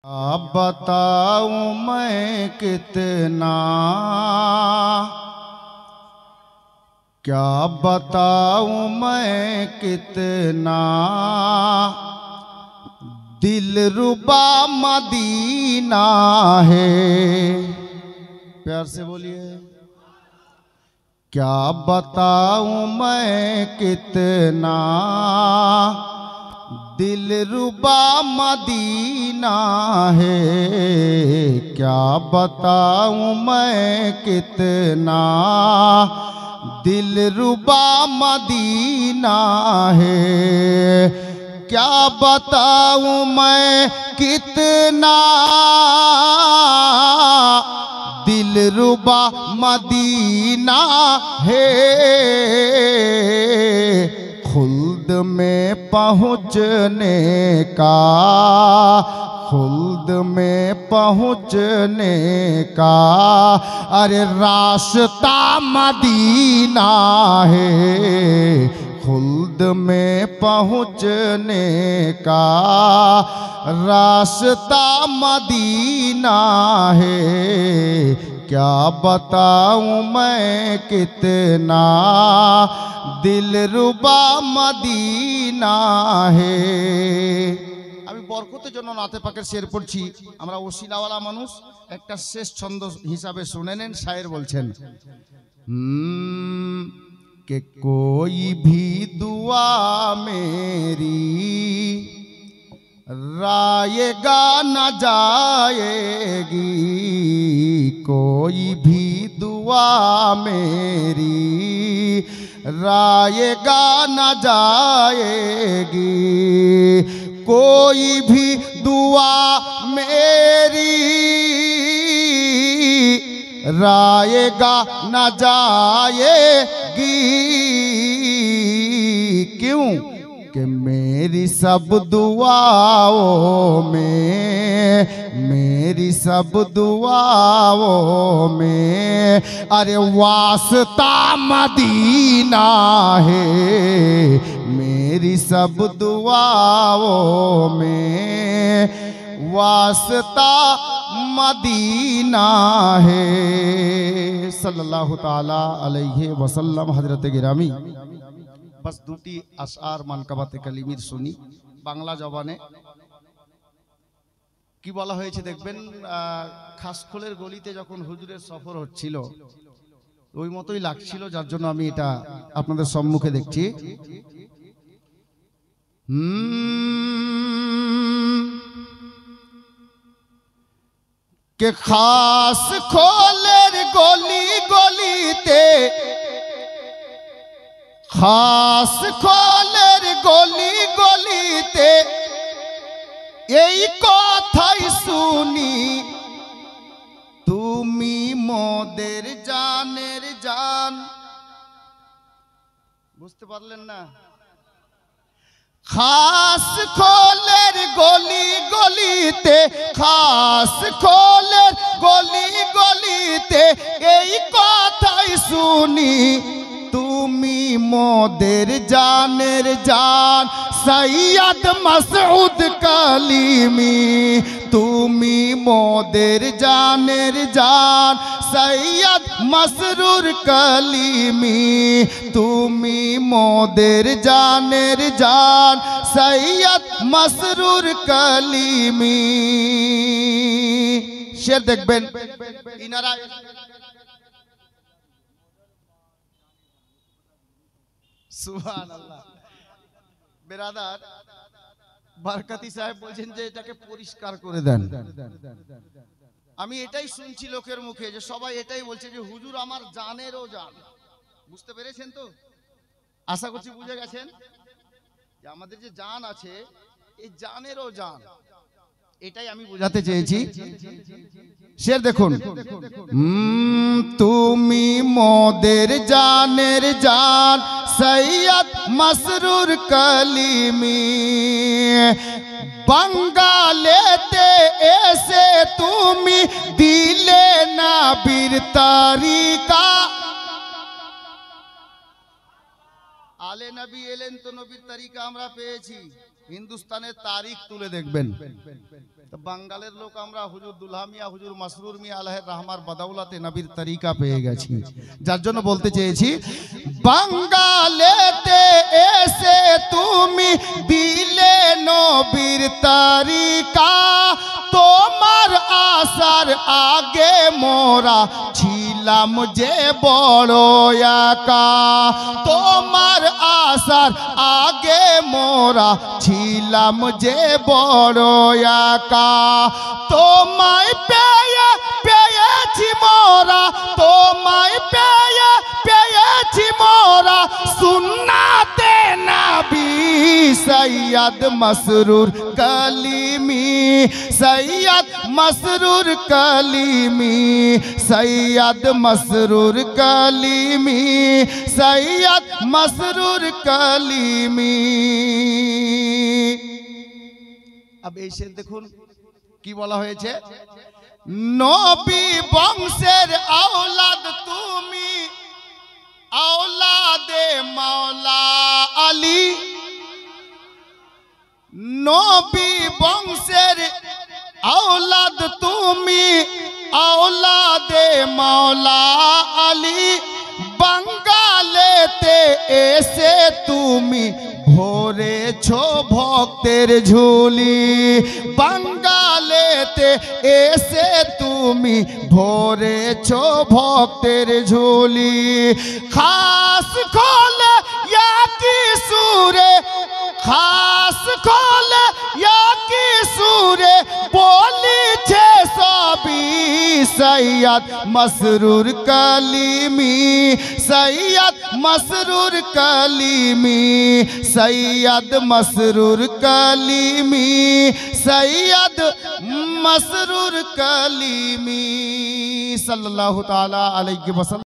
अब बताऊं मैं कितना, क्या बताऊं मैं कितना दिलरुबा मदीना है। प्यार से बोलिए। क्या बताऊं मैं कितना दिलरुबा मदीना है। क्या बताऊं मैं कितना दिलरुबा मदीना है। क्या बताऊं मैं कितना दिलरुबा मदीना है। खुल्द में पहुँचने का, खुल्द में पहुँचने का अरे रास्ता मदीना है। खुल्द में पहुँचने का रास्ता मदीना है। क्या बताऊं मैं कितना दिलरुबा मदीना है। আমি বরকতের জন্য নাতে পাকের শের পড়ছি। আমরা ওসিলাওয়ালা মানুষ, একটা শেষ ছন্দ হিসাবে শুনে নেন। শায়ের বলছেন कि कोई भी दुआ मेरी रायगा न जाएगी। कोई भी दुआ मेरी रायगा न जाएगी। कोई भी दुआ मेरी रायगा न जाएगी। क्यों कि मेरी सब दुआओं में, मेरी सब दुआओं में अरे वास्ता मदीना है। मेरी सब दुआओं में वास्ता मदीना है। सल्लल्लाहु ताला अलैहि वसल्लम। हजरत गिरामी बस দুটি আশআর মানকাবাতে কালিমির শুনি বাংলা জবানে। কি বলা হয়েছে দেখবেন, খাসখোলের গলিতে যখন হুজুরের সফর হচ্ছিল ওই মতোই লাগছিল, যার জন্য আমি এটা আপনাদের সম্মুখে দেখছি। के खास खोलेर गली गलीते, खास खोलेर गली गलीते এই কথাই শুনি তুমি মোদের জানের জান। বুঝতে পারলেন না? খাস খোলের গলি গলিতে, খাস খোলের গলি গলিতে এই কথাই শুনি তুমি মোদের জানের জান। সৈয়দ মাসউদ কালিমি তুমি মোদের জানের জান। সৈয়দ মসরুর কালিমি তুমি মোদের জানের জান। সৈয়দ মসরুর কালিমি। শের দেখবেন ইনারা সুবহানাল্লাহ। বেরাদার বরকতি সাহেব বলছেন যে এটাকে পরিষ্কার করে দেন। আমি এটাই শুনছি লোকের মুখে যে সবাই এটাই বলছে যে হুজুর আমার জানেরও জান। বুঝতে পেরেছেন তো? আশা করছি বুঝে গেছেন যে আমাদের যে জান আছে এই জানেরও জান, এটাই আমি বোঝাতে চেয়েছি। শের দেখুন, তুমি মোদের জানের জান সৈয়দ মসরুর কালিমি। বাঙ্গালেতে এসে তুমি দিলে না বীর তারিকা। আলে নবী এলেন তো নবীর তরিকা আমরা পেয়েছি, হিন্দুস্তানের তারিখ তুলে দেখবেন তো বাঙালের লোক আমরা হুজুর দুলহা মিয়া হুজুর মাসরুর মিয়া আলাইহির রহমার বদৌলতে নবীর তরিকা পেয়ে গেছি। যার জন্য বলতে চেয়েছি বাঙালেতে এসে তুমি দিলে নবীর তরিকা, তোমার আসার আগে মোরা ছিলাম যে বড় একা, তোমার আসার আগে মোরা ছিলাম যে বড় একা, তোমায় পেয়েছি মোরা, তোমায় পেয়েছি মোরা সুন্নাতে নবী সৈয়দ মসরুর কলিমি, সৈয়দ মসরুর কলিমি, সৈয়দ মসরুর কলিমি, সৈয়দ মসরুর কলিমি। अब এসে দেখুন কি বলা হয়েছে, নবী বংশের আওলাদ তুমি, আওলাদে মাওলা আলী, নবী বংশের আওলাদ তুমি, আওলাদে মাওলা আলী, বাঙ্গালেতে এসে তুমি ভরেছো ভক্তের ঝুলি, বাঙ্গালেতে এসে তুমি ভরেছো ভক্তের ঝুলি, খাস খোলে কি সুরে, খাস খোলে কি সুরে বলিছে সবই সৈয়দ মসরুর কলিমি, সৈয়দ মসরুর কলিমি, সৈয়দ মসরুর কলিমি, সৈয়দ মসরুর কলিমি সাল্লাল্লাহু তাআলা আলাইহি ওয়াসাল্লাম।